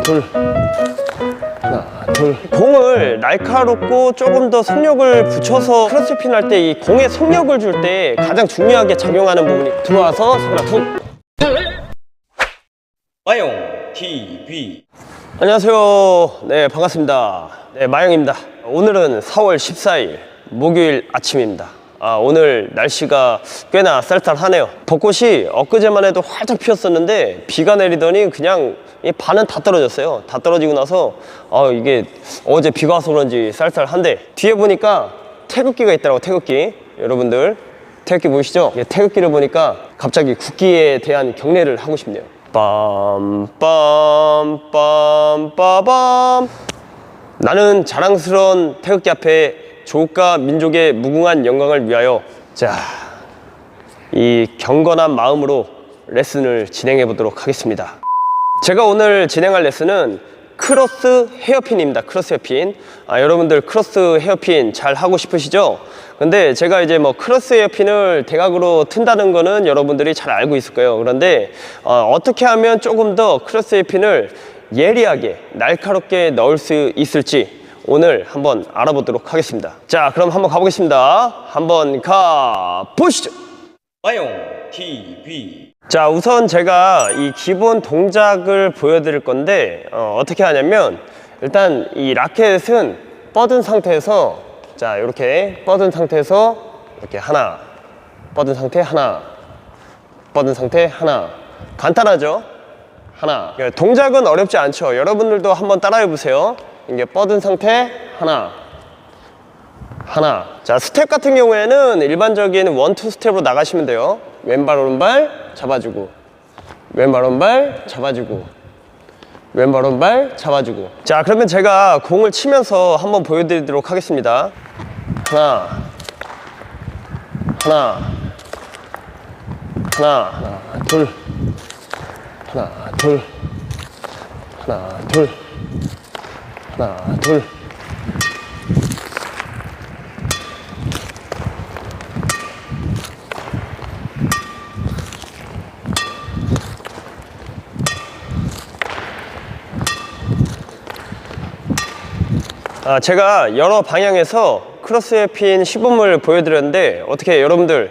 둘, 하나, 둘. 공을 날카롭고 조금 더 속력을 붙여서 크로스핀 할 때 이 공에 속력을 줄 때 가장 중요하게 작용하는 부분이 들어와서 하나, 둘. 마용 TV. 안녕하세요. 네, 반갑습니다. 네, 마영입니다. 오늘은 4월 14일 목요일 아침입니다. 오늘 날씨가 꽤나 쌀쌀하네요. 벚꽃이 엊그제만 해도 활짝 피었었는데 비가 내리더니 그냥 반은 다 떨어졌어요. 다 떨어지고 나서 이게 어제 비가 와서 그런지 쌀쌀한데 뒤에 보니까 태극기가 있더라고. 태극기. 여러분들 태극기 보이시죠? 태극기를 보니까 갑자기 국기에 대한 경례를 하고 싶네요. 빰빰빰빰빰. 나는 자랑스러운 태극기 앞에 조국과 민족의 무궁한 영광을 위하여, 자, 이 경건한 마음으로 레슨을 진행해 보도록 하겠습니다. 제가 오늘 진행할 레슨은 크로스 헤어핀입니다. 크로스 헤어핀. 여러분들 크로스 헤어핀 잘 하고 싶으시죠? 근데 제가 이제 크로스 헤어핀을 대각으로 튼다는 거는 여러분들이 잘 알고 있을 거예요. 그런데 어떻게 하면 조금 더 크로스 헤어핀을 예리하게 날카롭게 넣을 수 있을지 오늘 한번 알아보도록 하겠습니다. 자, 그럼 한번 가보겠습니다. 한번 가보시죠. 마용 TV. 자, 우선 제가 이 기본 동작을 보여드릴 건데 어떻게 하냐면, 일단 이 라켓은 뻗은 상태에서, 자, 이렇게 뻗은 상태에서 이렇게 하나, 뻗은 상태 하나, 뻗은 상태 하나. 간단하죠? 하나. 동작은 어렵지 않죠? 여러분들도 한번 따라해 보세요. 이게 뻗은 상태 하나, 하나. 자, 스텝 같은 경우에는 일반적인 1, 2 스텝으로 나가시면 돼요. 왼발 오른발 잡아주고, 왼발 오른발 잡아주고, 왼발 오른발 잡아주고. 자, 그러면 제가 공을 치면서 한번 보여드리도록 하겠습니다. 하나, 하나, 하나, 하나, 둘, 하나, 둘, 하나, 둘, 하나, 둘. 제가 여러 방향에서 크로스 헤어핀 시범을 보여드렸는데 어떻게 여러분들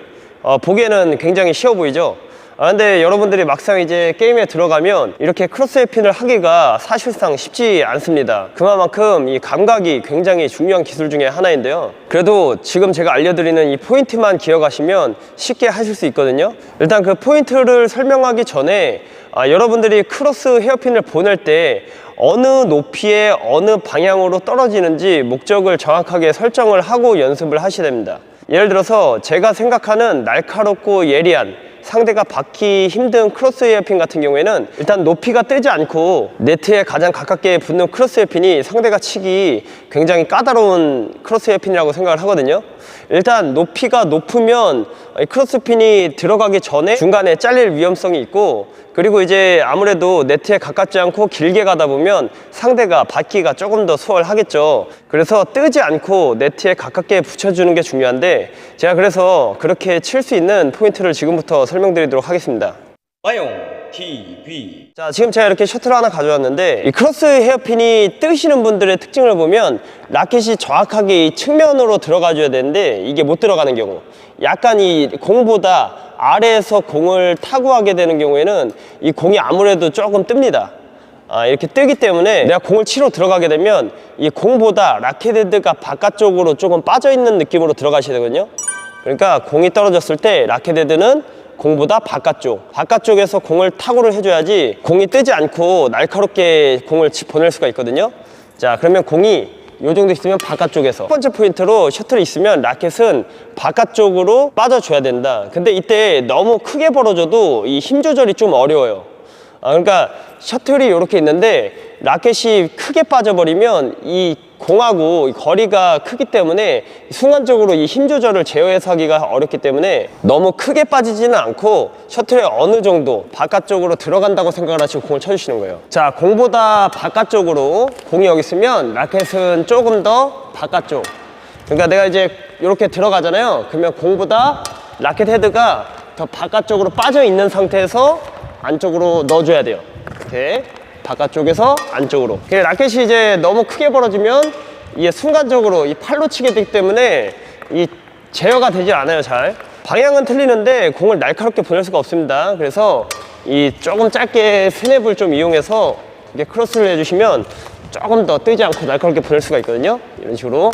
보기에는 굉장히 쉬워 보이죠? 근데 여러분들이 막상 이제 게임에 들어가면 이렇게 크로스 헤어핀을 하기가 사실상 쉽지 않습니다. 그만큼 이 감각이 굉장히 중요한 기술 중에 하나인데요. 그래도 지금 제가 알려드리는 이 포인트만 기억하시면 쉽게 하실 수 있거든요. 일단 그 포인트를 설명하기 전에 여러분들이 크로스 헤어핀을 보낼 때 어느 높이에 어느 방향으로 떨어지는지 목적을 정확하게 설정을 하고 연습을 하셔야 됩니다. 예를 들어서 제가 생각하는 날카롭고 예리한, 상대가 받기 힘든 크로스 헤어핀 같은 경우에는 일단 높이가 뜨지 않고 네트에 가장 가깝게 붙는 크로스 헤어핀이 상대가 치기 굉장히 까다로운 크로스 헤어핀이라고 생각을 하거든요. 일단 높이가 높으면 크로스핀이 들어가기 전에 중간에 잘릴 위험성이 있고, 그리고 이제 아무래도 네트에 가깝지 않고 길게 가다 보면 상대가 받기가 조금 더 수월하겠죠. 그래서 뜨지 않고 네트에 가깝게 붙여주는 게 중요한데, 제가 그래서 그렇게 칠 수 있는 포인트를 지금부터 설명드리도록 하겠습니다. 마용 TV. 자, 지금 제가 이렇게 셔틀을 하나 가져왔는데, 이 크로스 헤어핀이 뜨시는 분들의 특징을 보면 라켓이 정확하게 이 측면으로 들어가줘야 되는데 이게 못 들어가는 경우, 약간 이 공보다 아래에서 공을 타고 하게 되는 경우에는 이 공이 아무래도 조금 뜹니다. 이렇게 뜨기 때문에 내가 공을 치러 들어가게 되면 이 공보다 라켓 헤드가 바깥쪽으로 조금 빠져있는 느낌으로 들어가셔야 되거든요. 그러니까 공이 떨어졌을 때 라켓 헤드는 공보다 바깥쪽에서 공을 타구를 해줘야지 공이 뜨지 않고 날카롭게 공을 보낼 수가 있거든요. 자, 그러면 공이 이 정도 있으면 바깥쪽에서, 첫 번째 포인트로 셔틀이 있으면 라켓은 바깥쪽으로 빠져줘야 된다. 근데 이때 너무 크게 벌어져도 이 힘 조절이 좀 어려워요. 그러니까 셔틀이 이렇게 있는데 라켓이 크게 빠져버리면 이 공하고 거리가 크기 때문에 순간적으로 이 힘 조절을 제어해서 하기가 어렵기 때문에 너무 크게 빠지지는 않고 셔틀에 어느 정도 바깥쪽으로 들어간다고 생각을 하시고 공을 쳐주시는 거예요. 자, 공보다 바깥쪽으로 공이 여기 있으면 라켓은 조금 더 바깥쪽, 그러니까 내가 이제 이렇게 들어가잖아요. 그러면 공보다 라켓 헤드가 더 바깥쪽으로 빠져 있는 상태에서 안쪽으로 넣어줘야 돼요. 이렇게 바깥쪽에서 안쪽으로. 라켓이 이제 너무 크게 벌어지면 이게 순간적으로 이 팔로 치게 되기 때문에 이 제어가 되지 않아요. 잘 방향은 틀리는데 공을 날카롭게 보낼 수가 없습니다. 그래서 이 조금 짧게 스냅을 좀 이용해서 이게 크로스를 해주시면 조금 더 뜨지 않고 날카롭게 보낼 수가 있거든요. 이런 식으로.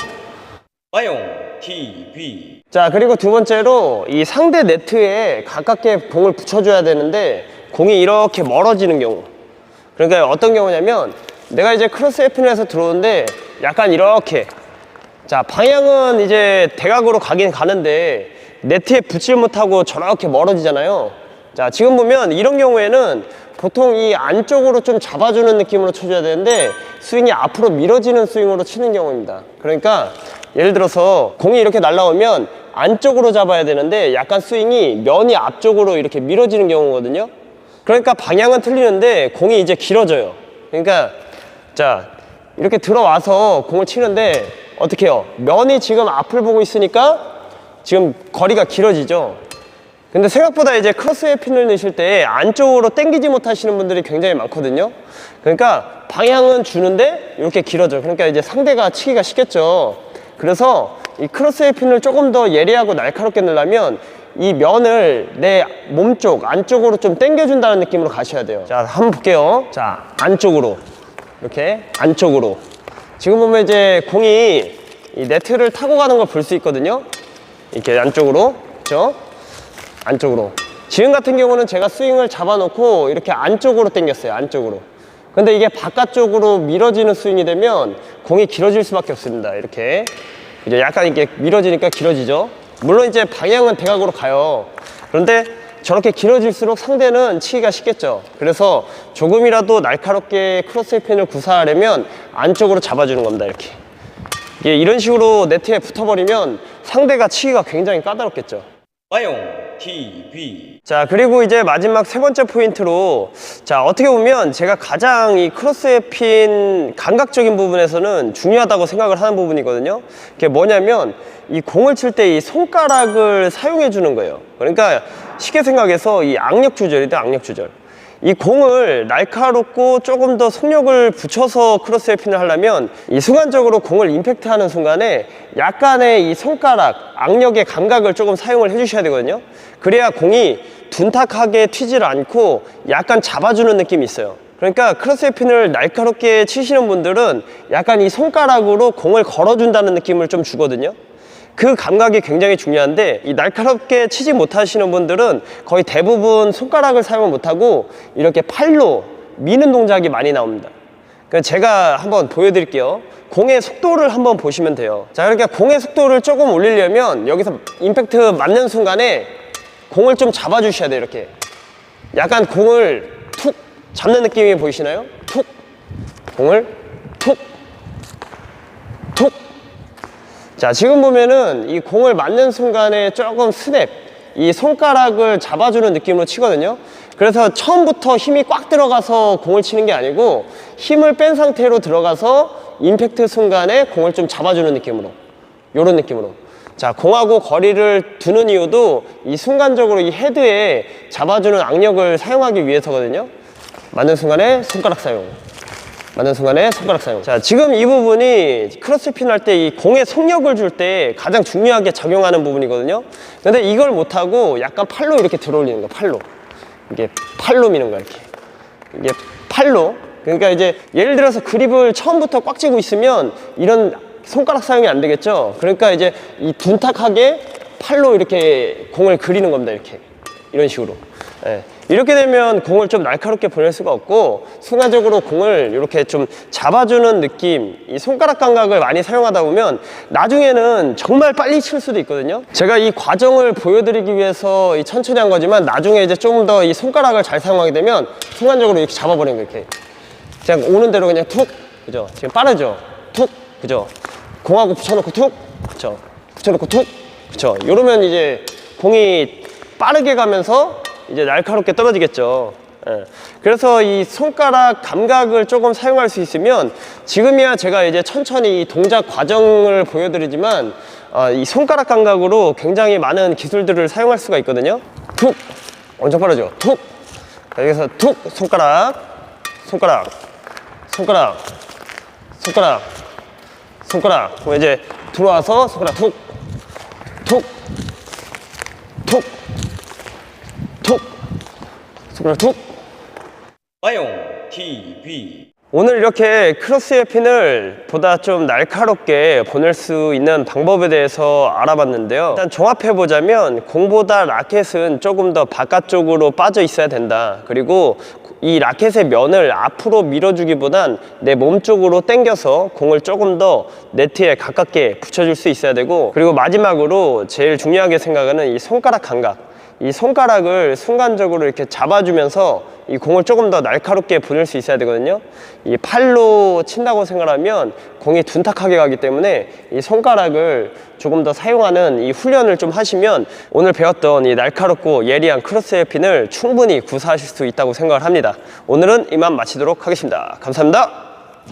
와용 TV. 자, 그리고 두 번째로 이 상대 네트에 가깝게 공을 붙여줘야 되는데 공이 이렇게 멀어지는 경우. 그러니까 어떤 경우냐면 내가 이제 크로스 해핀에서 들어오는데 약간 이렇게, 자, 방향은 이제 대각으로 가긴 가는데 네트에 붙지 못하고 저렇게 멀어지잖아요. 자, 지금 보면 이런 경우에는 보통 이 안쪽으로 좀 잡아주는 느낌으로 쳐줘야 되는데 스윙이 앞으로 밀어지는 스윙으로 치는 경우입니다. 그러니까 예를 들어서 공이 이렇게 날라오면 안쪽으로 잡아야 되는데 약간 스윙이 면이 앞쪽으로 이렇게 밀어지는 경우거든요. 그러니까 방향은 틀리는데 공이 이제 길어져요. 그러니까 자, 이렇게 들어와서 공을 치는데 어떻게 해요? 면이 지금 앞을 보고 있으니까 지금 거리가 길어지죠. 근데 생각보다 이제 크로스에 핀을 넣으실 때 안쪽으로 당기지 못하시는 분들이 굉장히 많거든요. 그러니까 방향은 주는데 이렇게 길어져요. 그러니까 이제 상대가 치기가 쉽겠죠. 그래서 이 크로스에 핀을 조금 더 예리하고 날카롭게 넣으려면 이 면을 내 몸쪽 안쪽으로 좀 당겨준다는 느낌으로 가셔야 돼요. 자, 한번 볼게요. 자, 안쪽으로 이렇게 안쪽으로. 지금 보면 이제 공이 이 네트를 타고 가는 걸 볼 수 있거든요. 이렇게 안쪽으로, 그렇죠? 안쪽으로. 지금 같은 경우는 제가 스윙을 잡아놓고 이렇게 안쪽으로 당겼어요. 안쪽으로. 근데 이게 바깥쪽으로 밀어지는 스윙이 되면 공이 길어질 수밖에 없습니다. 이렇게 이제 약간 이렇게 밀어지니까 길어지죠. 물론 이제 방향은 대각으로 가요. 그런데 저렇게 길어질수록 상대는 치기가 쉽겠죠. 그래서 조금이라도 날카롭게 크로스 핀을 구사하려면 안쪽으로 잡아주는 겁니다. 이렇게. 예, 이런 식으로 네트에 붙어버리면 상대가 치기가 굉장히 까다롭겠죠. 와용 TV. 자, 그리고 이제 마지막 세 번째 포인트로, 자, 어떻게 보면 제가 가장 이 크로스에 핀 감각적인 부분에서는 중요하다고 생각을 하는 부분이거든요. 그게 뭐냐면 이 공을 칠 때 이 손가락을 사용해 주는 거예요. 그러니까 쉽게 생각해서 이 악력 조절이다, 악력 조절. 이 공을 날카롭고 조금 더 속력을 붙여서 크로스에 핀을 하려면 이 순간적으로 공을 임팩트하는 순간에 약간의 이 손가락 악력의 감각을 조금 사용을 해주셔야 되거든요. 그래야 공이 둔탁하게 튀질 않고 약간 잡아주는 느낌이 있어요. 그러니까 크로스에 핀을 날카롭게 치시는 분들은 약간 이 손가락으로 공을 걸어준다는 느낌을 좀 주거든요. 그 감각이 굉장히 중요한데 이 날카롭게 치지 못하시는 분들은 거의 대부분 손가락을 사용을 못하고 이렇게 팔로 미는 동작이 많이 나옵니다. 그러니까 제가 한번 보여드릴게요. 공의 속도를 한번 보시면 돼요. 자, 그러니까 공의 속도를 조금 올리려면 여기서 임팩트 맞는 순간에 공을 좀 잡아주셔야 돼요. 이렇게 약간 공을 툭 잡는 느낌이 보이시나요? 툭, 공을 툭, 툭. 자, 지금 보면은 이 공을 맞는 순간에 조금 스냅, 이 손가락을 잡아주는 느낌으로 치거든요. 그래서 처음부터 힘이 꽉 들어가서 공을 치는 게 아니고 힘을 뺀 상태로 들어가서 임팩트 순간에 공을 좀 잡아주는 느낌으로, 요런 느낌으로. 자, 공하고 거리를 두는 이유도 이 순간적으로 이 헤드에 잡아주는 악력을 사용하기 위해서거든요. 맞는 순간에 손가락 사용, 맞는 순간에 손가락 사용. 자, 지금 이 부분이 크로스핀 할 때 이 공에 속력을 줄 때 가장 중요하게 작용하는 부분이거든요. 근데 이걸 못하고 약간 팔로 이렇게 들어올리는 거야. 팔로. 이게 팔로 미는 거야. 이렇게. 이게 팔로. 그러니까 이제 예를 들어서 그립을 처음부터 꽉 쥐고 있으면 이런 손가락 사용이 안 되겠죠. 그러니까 이제 이 둔탁하게 팔로 이렇게 공을 그리는 겁니다. 이렇게. 이런 식으로. 예. 이렇게 되면 공을 좀 날카롭게 보낼 수가 없고 순간적으로 공을 이렇게 좀 잡아주는 느낌, 이 손가락 감각을 많이 사용하다 보면 나중에는 정말 빨리 칠 수도 있거든요. 제가 이 과정을 보여드리기 위해서 천천히 한 거지만 나중에 이제 조금 더 이 손가락을 잘 사용하게 되면 순간적으로 이렇게 잡아버리는 거예요. 이렇게 그냥 오는 대로 그냥 툭, 그죠? 지금 빠르죠? 툭, 그죠? 공하고 붙여놓고 툭, 그죠? 붙여놓고 툭, 그죠? 이러면 이제 공이 빠르게 가면서 이제 날카롭게 떨어지겠죠. 예. 그래서 이 손가락 감각을 조금 사용할 수 있으면 지금이야 제가 이제 천천히 이 동작 과정을 보여드리지만 이 손가락 감각으로 굉장히 많은 기술들을 사용할 수가 있거든요. 툭! 엄청 빠르죠? 툭! 여기서 툭! 손가락, 손가락. 손가락, 손가락, 손가락. 그럼 이제 들어와서 손가락 툭, 툭, 툭, 툭, 손가락 툭. 마용 TV. 오늘 이렇게 크로스 헤어핀을 보다 좀 날카롭게 보낼 수 있는 방법에 대해서 알아봤는데요. 일단 종합해보자면 공보다 라켓은 조금 더 바깥쪽으로 빠져 있어야 된다. 그리고 이 라켓의 면을 앞으로 밀어주기보단 내 몸 쪽으로 당겨서 공을 조금 더 네트에 가깝게 붙여줄 수 있어야 되고, 그리고 마지막으로 제일 중요하게 생각하는 이 손가락 감각. 이 손가락을 순간적으로 이렇게 잡아주면서 이 공을 조금 더 날카롭게 보낼 수 있어야 되거든요. 이 팔로 친다고 생각하면 공이 둔탁하게 가기 때문에 이 손가락을 조금 더 사용하는 이 훈련을 좀 하시면 오늘 배웠던 이 날카롭고 예리한 크로스 헤어핀을 충분히 구사하실 수 있다고 생각을 합니다. 오늘은 이만 마치도록 하겠습니다. 감사합니다.